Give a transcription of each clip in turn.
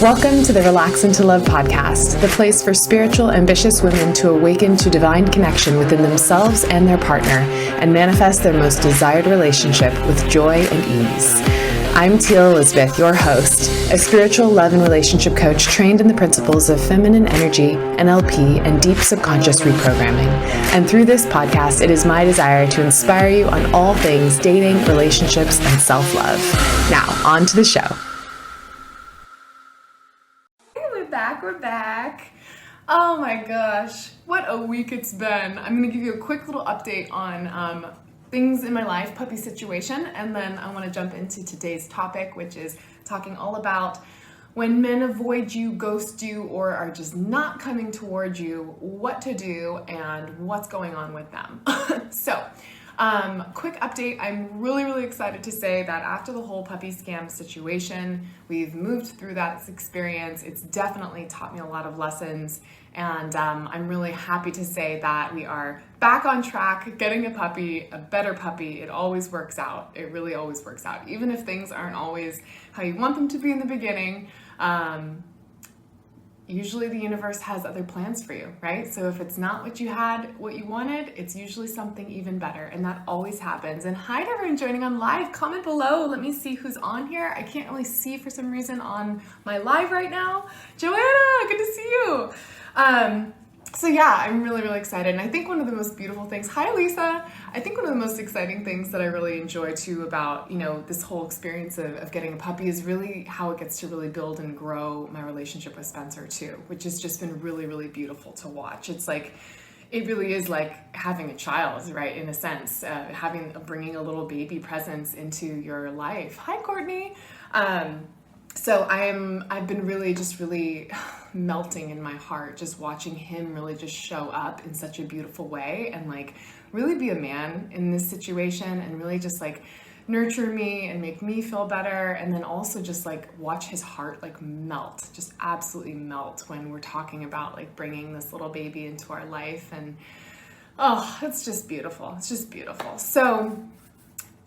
Welcome to the Relax into Love podcast, the place for spiritual, ambitious women to awaken to divine connection within themselves and their partner and manifest their most desired relationship with joy and ease. I'm Teal Elizabeth, your host, a spiritual love and relationship coach trained in the principles of feminine energy, NLP, and deep subconscious reprogramming. And through this podcast, it is my desire to inspire you on all things dating, relationships, and self-love. Now, on to the show. We're back. Oh my gosh, what a week it's been. I'm going to give you a quick little update on things in my life, puppy situation, and then I want to jump into today's topic, which is talking all about when men avoid you, ghost you, or are just not coming towards you, what to do and what's going on with them. Quick update. I'm really excited to say that after the whole puppy scam situation, we've moved through that experience. It's definitely taught me a lot of lessons, and I'm really happy to say that we are back on track, getting a puppy, a better puppy. It always works out. It really always works out. Even if things aren't always how you want them to be in the beginning, usually the universe has other plans for you, right? So if it's not what you wanted, it's usually something even better, and that always happens. And hi to everyone joining on live. Comment below. Let me see who's on here. I can't really see for some reason on my live right now. Joanna, good to see you. I'm really excited. And I think one of the most beautiful things, hi Lisa, I think one of the most exciting things that I really enjoy too about, this whole experience of getting a puppy is really how it gets to really build and grow my relationship with Spencer too, which has just been really beautiful to watch. It's like, it really is like having a child, right? In a sense, bringing a little baby presence into your life. Hi Courtney. I've been really melting in my heart, just watching him really just show up in such a beautiful way and like really be a man in this situation and really just like nurture me and make me feel better. And then also just like watch his heart like melt, just absolutely melt when we're talking about like bringing this little baby into our life. And it's just beautiful. It's just beautiful. So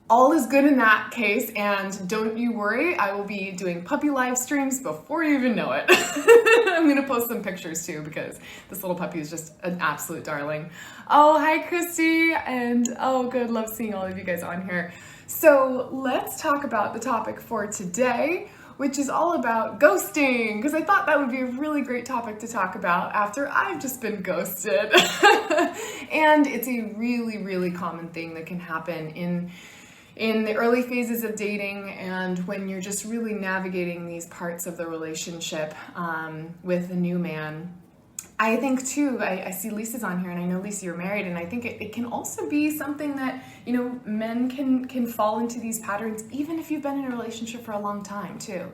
all is good in that case, and don't you worry, I will be doing puppy live streams before you even know it. I'm going to post some pictures too, because this little puppy is just an absolute darling. Oh, hi Christy, and good, love seeing all of you guys on here. So let's talk about the topic for today, which is all about ghosting, because I thought that would be a really great topic to talk about after I've just been ghosted. And it's a really common thing that can happen in the early phases of dating, and when you're just really navigating these parts of the relationship with a new man. I think too, I see Lisa's on here, and I know Lisa, you're married, and I think it can also be something that, men can fall into these patterns even if you've been in a relationship for a long time too.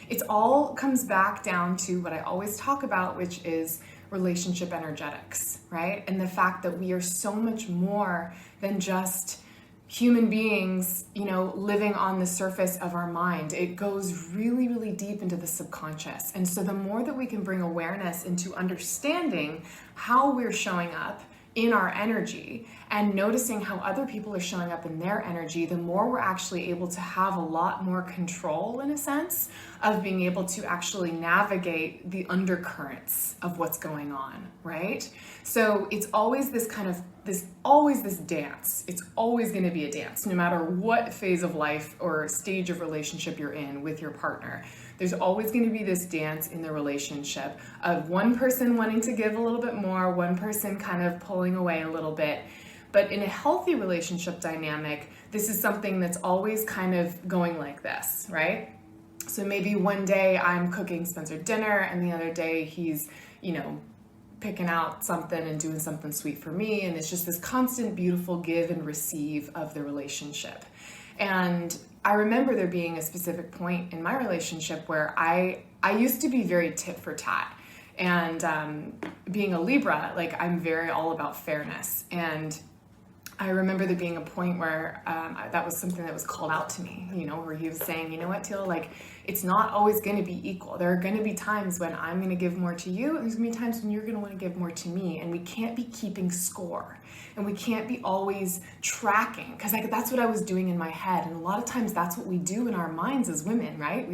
It's all comes back down to what I always talk about, which is relationship energetics, right? And the fact that we are so much more than just human beings, living on the surface of our mind. It goes really deep into the subconscious. And so the more that we can bring awareness into understanding how we're showing up in our energy and noticing how other people are showing up in their energy, the more we're actually able to have a lot more control, in a sense, of being able to actually navigate the undercurrents of what's going on, right? So it's always this dance. It's always going to be a dance, no matter what phase of life or stage of relationship you're in with your partner. There's always going to be this dance in the relationship of one person wanting to give a little bit more, one person kind of pulling away a little bit. But in a healthy relationship dynamic, this is something that's always kind of going like this, right? So maybe one day I'm cooking Spencer dinner, and the other day he's, picking out something and doing something sweet for me. And it's just this constant, beautiful give and receive of the relationship. And I remember there being a specific point in my relationship where I used to be very tit for tat. And being a Libra, like I'm very all about fairness. And I remember there being a point where that was something that was called out to me, where he was saying, you know what, Teal, like it's not always going to be equal. There are going to be times when I'm going to give more to you, and there's going to be times when you're going to want to give more to me, and we can't be keeping score. And we can't be always tracking, because that's what I was doing in my head. And a lot of times that's what we do in our minds as women, right?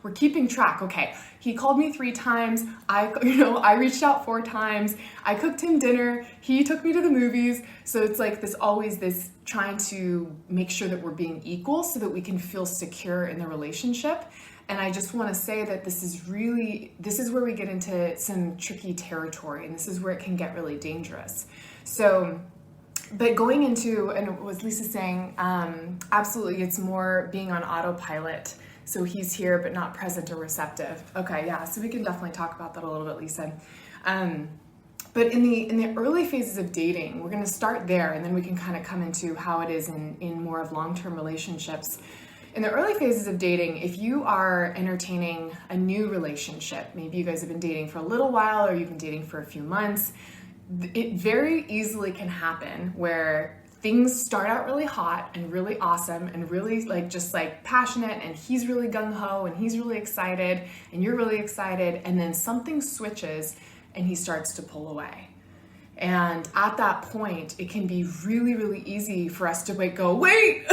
We're keeping track. Okay, he called me 3 times. I reached out 4 times. I cooked him dinner. He took me to the movies. So it's like this trying to make sure that we're being equal so that we can feel secure in the relationship. And I just want to say that this is where we get into some tricky territory, and this is where it can get really dangerous. So, but going into, and what was Lisa saying, absolutely, it's more being on autopilot. So he's here, but not present or receptive. Okay, yeah, so we can definitely talk about that a little bit, Lisa. But in the early phases of dating, we're going to start there, and then we can kind of come into how it is in more of long-term relationships. In the early phases of dating, if you are entertaining a new relationship, maybe you guys have been dating for a little while or you've been dating for a few months, it very easily can happen where things start out really hot and really awesome and really just passionate, and he's really gung-ho and he's really excited and you're really excited, and then something switches and he starts to pull away. And at that point, it can be really, really easy for us to go, wait,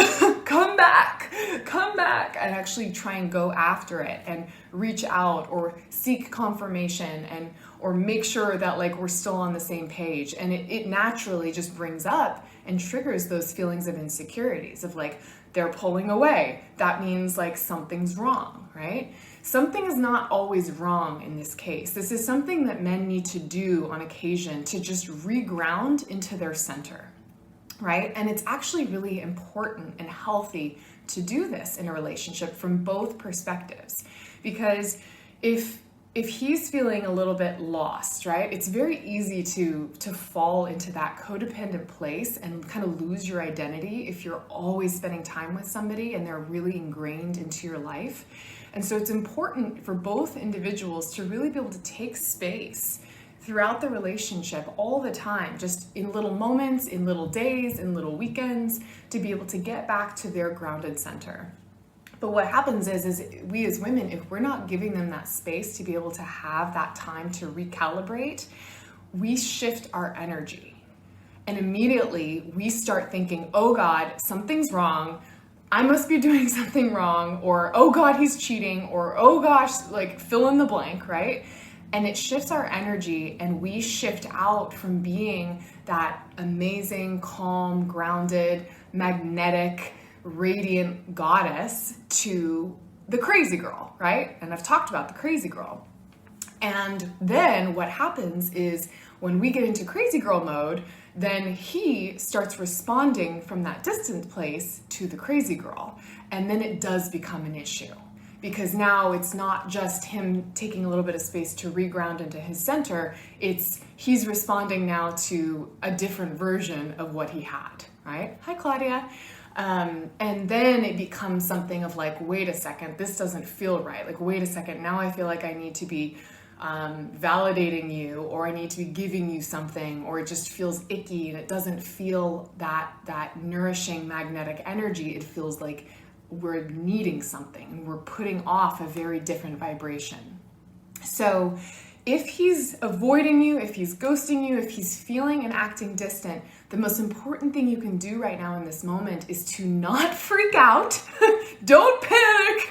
come back, and actually try and go after it and reach out or seek confirmation or make sure that we're still on the same page. And it naturally just brings up and triggers those feelings of insecurities of they're pulling away. That means something's wrong, right? Something is not always wrong in this case. This is something that men need to do on occasion to just reground into their center, right? And it's actually really important and healthy to do this in a relationship from both perspectives. Because if he's feeling a little bit lost, right, it's very easy to fall into that codependent place and kind of lose your identity if you're always spending time with somebody and they're really ingrained into your life. And so it's important for both individuals to really be able to take space throughout the relationship all the time, just in little moments, in little days, in little weekends, to be able to get back to their grounded center. But what happens is we as women, if we're not giving them that space to be able to have that time to recalibrate, we shift our energy. And immediately we start thinking, oh God, something's wrong. I must be doing something wrong, or oh God, he's cheating, or oh gosh, fill in the blank, right? And it shifts our energy, and we shift out from being that amazing, calm, grounded, magnetic, radiant goddess to the crazy girl, right? And I've talked about the crazy girl. And then what happens is when we get into crazy girl mode, then he starts responding from that distant place to the crazy girl. And then it does become an issue, because now it's not just him taking a little bit of space to reground into his center. He's responding now to a different version of what he had, right? Hi, Claudia. And then it becomes something of wait a second, this doesn't feel right. Wait a second, now I feel like I need to be validating you, or I need to be giving you something, or it just feels icky and it doesn't feel that nourishing magnetic energy. It feels like we're needing something and we're putting off a very different vibration. So if he's avoiding you, if he's ghosting you, if he's feeling and acting distant, the most important thing you can do right now in this moment is to not freak out. Don't panic.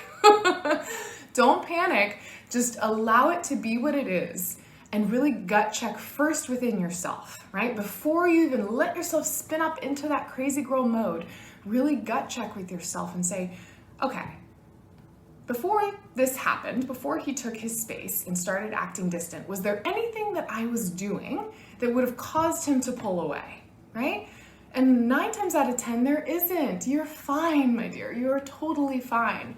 Don't panic. Just allow it to be what it is, and really gut check first within yourself, right? Before you even let yourself spin up into that crazy girl mode, really gut check with yourself and say, okay, before this happened, before he took his space and started acting distant, was there anything that I was doing that would have caused him to pull away, right? And 9 times out of 10, there isn't. You're fine, my dear. You're totally fine.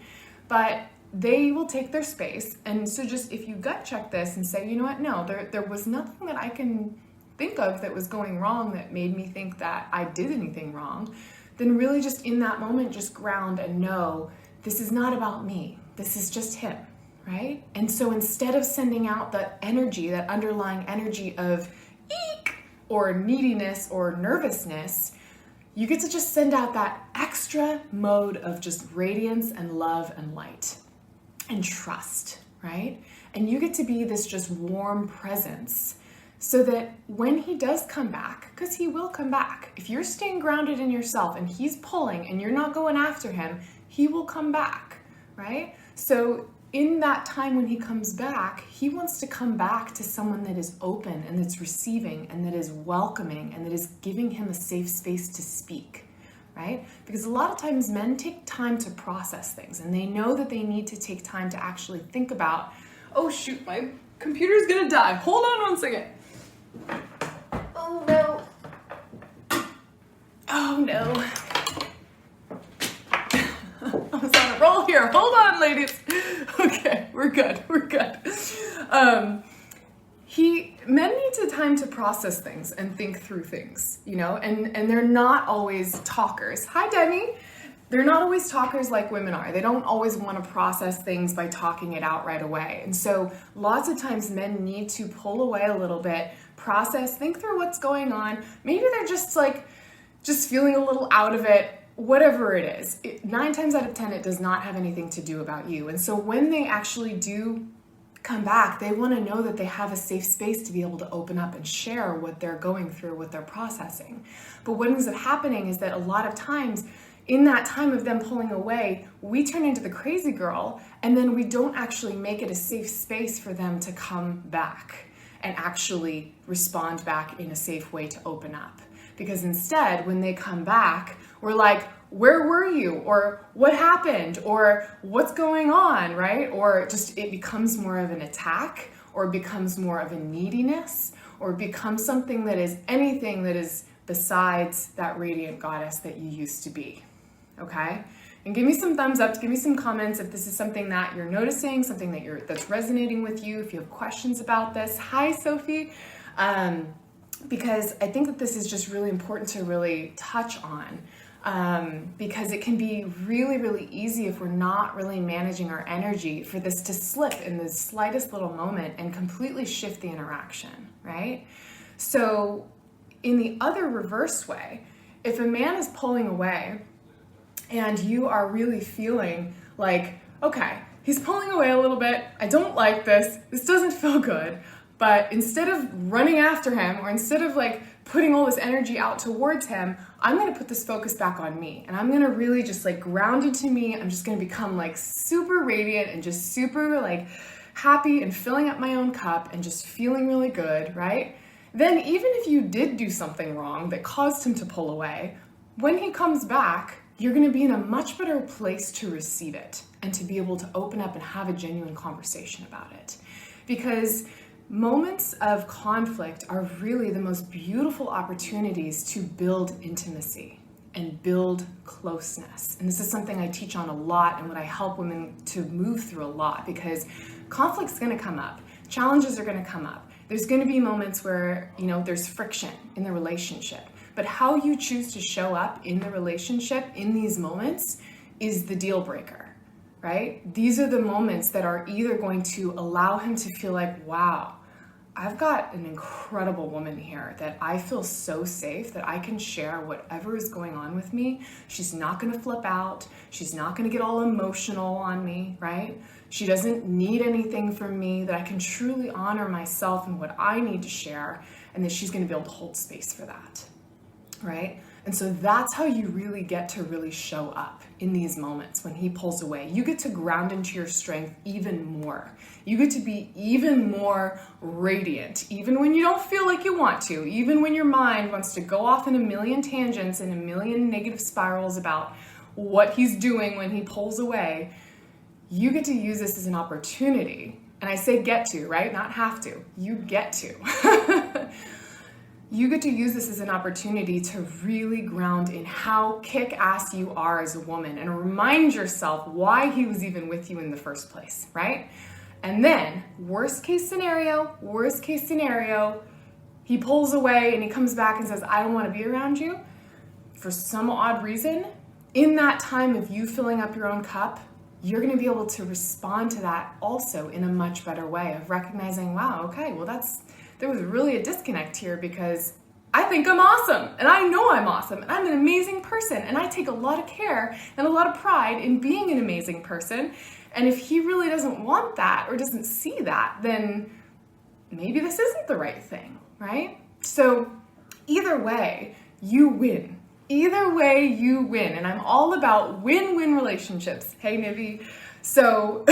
But they will take their space. And so just if you gut check this and say, you know what, no, there was nothing that I can think of that was going wrong that made me think that I did anything wrong, then really just in that moment, just ground and know this is not about me. This is just him, right? And so instead of sending out that energy, that underlying energy of eek or neediness or nervousness, you get to just send out that extra mode of just radiance and love and light and trust, right? And you get to be this just warm presence so that when he does come back, because he will come back, if you're staying grounded in yourself and he's pulling and you're not going after him, he will come back, right? So in that time when he comes back, he wants to come back to someone that is open and that's receiving and that is welcoming and that is giving him a safe space to speak, right? Because a lot of times men take time to process things, and they know that they need to take time to actually think about, oh shoot, my computer's gonna die. Hold on one second. Oh no. Oh no. I was on a roll here. Hold on, ladies. Okay, we're good. Men need the time to process things and think through things, and they're not always talkers. Hi, Demi. They're not always talkers like women are. They don't always want to process things by talking it out right away. And so lots of times men need to pull away a little bit, process, think through what's going on. Maybe they're just feeling a little out of it. Whatever it is, 9 times out of 10, it does not have anything to do about you. And so when they actually do come back, they want to know that they have a safe space to be able to open up and share what they're going through, what they're processing. But what ends up happening is that a lot of times in that time of them pulling away, we turn into the crazy girl, and then we don't actually make it a safe space for them to come back and actually respond back in a safe way to open up. Because instead, when they come back, we're like, where were you? Or what happened? Or what's going on, right? Or just it becomes more of an attack, or it becomes more of a neediness, or it becomes something that is anything that is besides that radiant goddess that you used to be, okay? And give me some thumbs up, give me some comments if this is something that you're noticing, something that's resonating with you, if you have questions about this. Hi, Sophie. Because I think that this is just really important to really touch on, because it can be really, really easy if we're not really managing our energy for this to slip in the slightest little moment and completely shift the interaction, right? So in the other reverse way, if a man is pulling away and you are really feeling like, okay, he's pulling away a little bit, I don't like this doesn't feel good, but instead of running after him, or instead of putting all this energy out towards him, I'm gonna put this focus back on me. And I'm gonna really just ground into me. I'm just gonna become super radiant and just super happy and filling up my own cup and just feeling really good, right? Then even if you did do something wrong that caused him to pull away, when he comes back, you're gonna be in a much better place to receive it and to be able to open up and have a genuine conversation about it. Because moments of conflict are really the most beautiful opportunities to build intimacy and build closeness. And this is something I teach on a lot and what I help women to move through a lot, because conflict's gonna come up. Challenges are gonna come up. There's gonna be moments where, there's friction in the relationship. But how you choose to show up in the relationship in these moments is the deal breaker. Right? These are the moments that are either going to allow him to feel like, wow, I've got an incredible woman here that I feel so safe that I can share whatever is going on with me. She's not going to flip out. She's not going to get all emotional on me, right? She doesn't need anything from me, that I can truly honor myself and what I need to share, and that she's going to be able to hold space for that, right? And so that's how you really get to really show up in these moments when he pulls away. You get to ground into your strength even more. You get to be even more radiant, even when you don't feel like you want to, even when your mind wants to go off in a million tangents and a million negative spirals about what he's doing when he pulls away. You get to use this as an opportunity. And I say get to, right? Not have to. You get to. You get to use this as an opportunity to really ground in how kick-ass you are as a woman and remind yourself why he was even with you in the first place, right? And then, worst case scenario, he pulls away and he comes back and says, I don't want to be around you. For some odd reason, in that time of you filling up your own cup, you're going to be able to respond to that also in a much better way of recognizing, wow, okay, well there was really a disconnect here because I think I'm awesome and I know I'm awesome and I'm an amazing person and I take a lot of care and a lot of pride in being an amazing person. And if he really doesn't want that or doesn't see that, then maybe this isn't the right thing, right? So either way, you win. Either way, you win. And I'm all about win-win relationships. Hey, Nivi. So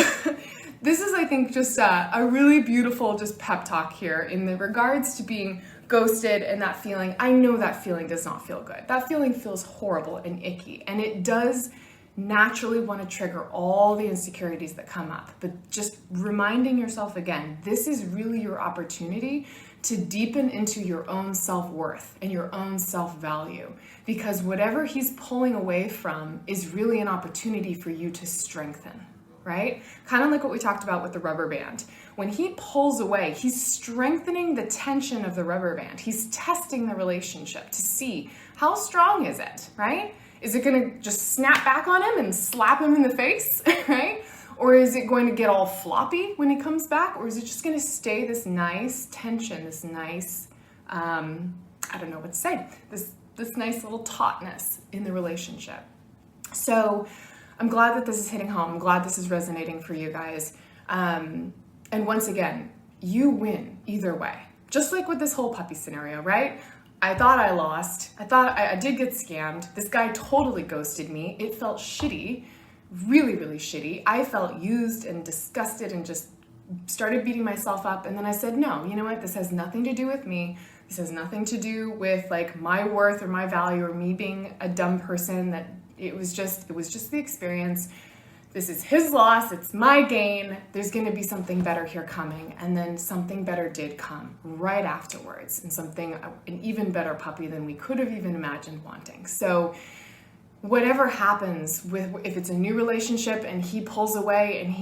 this is, I think, just a really beautiful just pep talk here in the regards to being ghosted and that feeling. I know that feeling does not feel good. That feeling feels horrible and icky. And it does naturally want to trigger all the insecurities that come up. But just reminding yourself again, this is really your opportunity to deepen into your own self-worth and your own self-value, because whatever he's pulling away from is really an opportunity for you to strengthen, right? Kind of like what we talked about with the rubber band. When he pulls away, he's strengthening the tension of the rubber band. He's testing the relationship to see how strong is it, right? Is it going to just snap back on him and slap him in the face, right? Or is it going to get all floppy when he comes back? Or is it just going to stay this nice tension, this nice, I don't know what to say, this nice little tautness in the relationship? So I'm glad that this is hitting home. I'm glad this is resonating for you guys. And once again, you win either way. Just like with this whole puppy scenario, right? I thought I lost. I thought I did get scammed. This guy totally ghosted me. It felt shitty, really, really shitty. I felt used and disgusted and just started beating myself up. And then I said, no, you know what? This has nothing to do with me. This has nothing to do with like my worth or my value or me being a dumb person. That it was just the experience. This is his loss, it's my gain. There's gonna be something better here coming. And then something better did come right afterwards, and an even better puppy than we could have even imagined wanting. So whatever happens if it's a new relationship and he pulls away and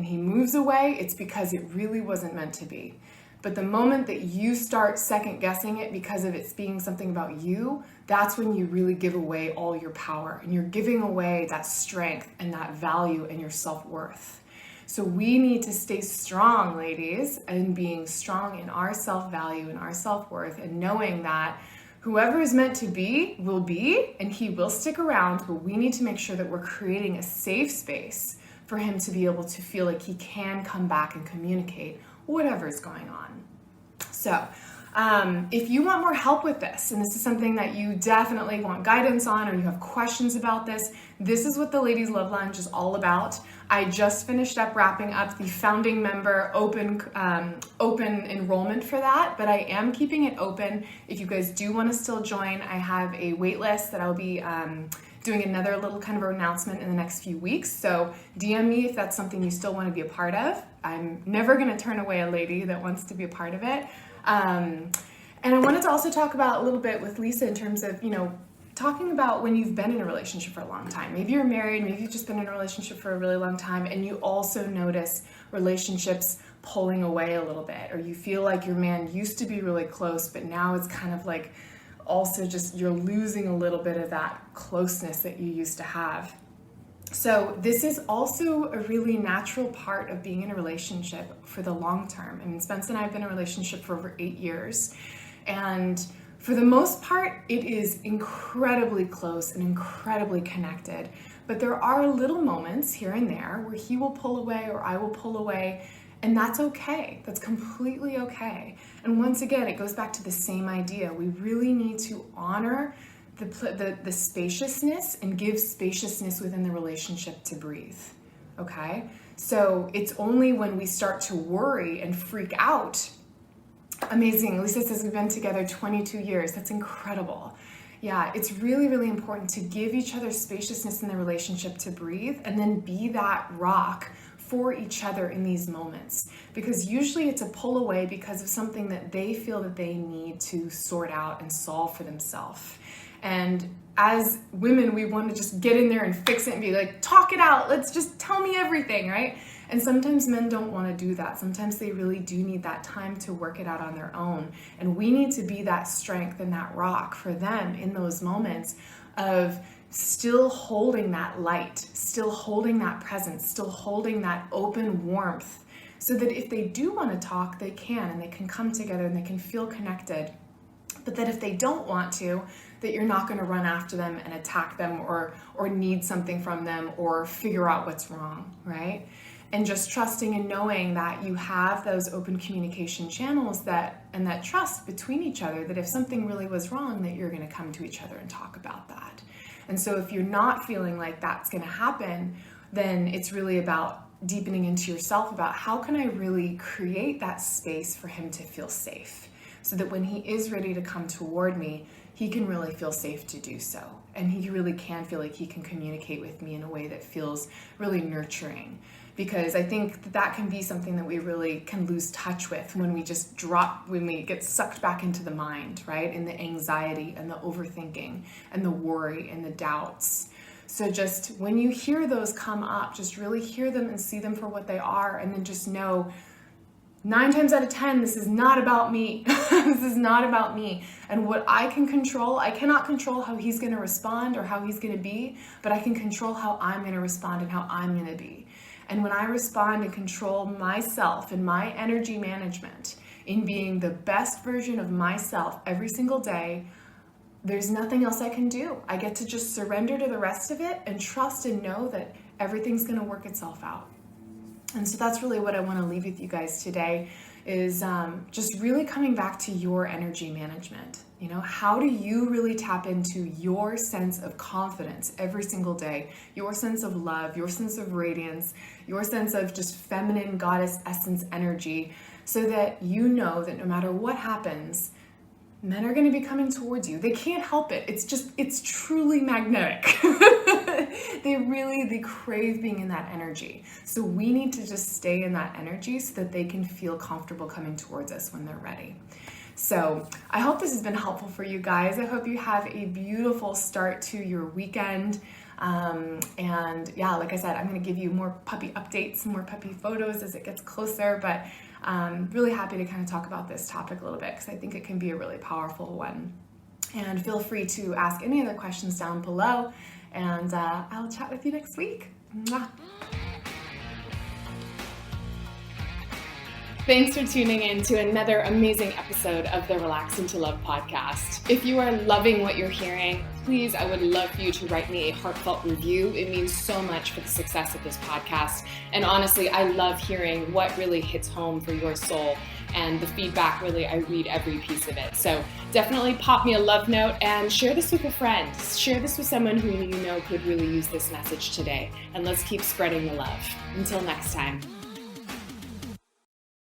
he moves away, it's because it really wasn't meant to be. But the moment that you start second guessing it because of it being something about you, that's when you really give away all your power, and you're giving away that strength and that value and your self-worth. So we need to stay strong, ladies, and being strong in our self-value and our self-worth, and knowing that whoever is meant to be will be, and he will stick around, but we need to make sure that we're creating a safe space for him to be able to feel like he can come back and communicate whatever is going on. So if you want more help with this, and this is something that you definitely want guidance on, or you have questions about this is what the Ladies Love Lounge is all about. I just finished up wrapping up the founding member open enrollment for that, but I am keeping it open. If you guys do want to still join, I have a wait list that I'll be doing another little kind of announcement in the next few weeks. So DM me if that's something you still want to be a part of. I'm never going to turn away a lady that wants to be a part of it. And I wanted to also talk about a little bit with Lisa in terms of, talking about when you've been in a relationship for a long time. Maybe you're married, maybe you've just been in a relationship for a really long time, and you also notice relationships pulling away a little bit, or you feel like your man used to be really close, but now it's kind of like also just you're losing a little bit of that closeness that you used to have. So this is also a really natural part of being in a relationship for the long term. I mean, Spence and I have been in a relationship for over 8 years, and for the most part, it is incredibly close and incredibly connected. But there are little moments here and there where he will pull away or I will pull away, and that's okay. That's completely okay. And once again, it goes back to the same idea. We really need to honor the spaciousness and give spaciousness within the relationship to breathe, okay? So it's only when we start to worry and freak out. Amazing. Lisa says we've been together 22 years. That's incredible. Yeah, it's really, really important to give each other spaciousness in the relationship to breathe, and then be that rock for each other in these moments. Because usually it's a pull away because of something that they feel that they need to sort out and solve for themselves. And as women, we want to just get in there and fix it and be like, talk it out. Let's just tell me everything, right? And sometimes men don't want to do that. Sometimes they really do need that time to work it out on their own. And we need to be that strength and that rock for them in those moments of still holding that light, still holding that presence, still holding that open warmth, so that if they do want to talk, they can, and they can come together and they can feel connected. But that if they don't want to, that you're not going to run after them and attack them or need something from them or figure out what's wrong, right? And just trusting and knowing that you have those open communication channels that and that trust between each other, that if something really was wrong, that you're going to come to each other and talk about that. And so if you're not feeling like that's going to happen, then it's really about deepening into yourself about how can I really create that space for him to feel safe, so that when he is ready to come toward me, he can really feel safe to do so. And he really can feel like he can communicate with me in a way that feels really nurturing. Because I think that can be something that we really can lose touch with when we just when we get sucked back into the mind, right? In the anxiety and the overthinking and the worry and the doubts. So just when you hear those come up, just really hear them and see them for what they are, and then just know 9 times out of 10, this is not about me. This is not about me. And what I can control, I cannot control how he's going to respond or how he's going to be, but I can control how I'm going to respond and how I'm going to be. And when I respond and control myself and my energy management in being the best version of myself every single day, there's nothing else I can do. I get to just surrender to the rest of it and trust and know that everything's going to work itself out. And so that's really what I want to leave with you guys today, is just really coming back to your energy management. You know, how do you really tap into your sense of confidence every single day, your sense of love, your sense of radiance, your sense of just feminine goddess essence energy, so that you know that no matter what happens, men are going to be coming towards you. They can't help it. It's truly magnetic. They crave being in that energy. So we need to just stay in that energy so that they can feel comfortable coming towards us when they're ready. So I hope this has been helpful for you guys. I hope you have a beautiful start to your weekend. And yeah, like I said, I'm going to give you more puppy updates, more puppy photos as it gets closer, but really happy to kind of talk about this topic a little bit because I think it can be a really powerful one. And feel free to ask any other questions down below, and I'll chat with you next week. Mwah. Thanks for tuning in to another amazing episode of the Relaxing to Love podcast. If you are loving what you're hearing, please, I would love for you to write me a heartfelt review. It means so much for the success of this podcast. And honestly, I love hearing what really hits home for your soul. And the feedback, really, I read every piece of it. So definitely pop me a love note and share this with a friend. Share this with someone who you know could really use this message today. And let's keep spreading the love. Until next time.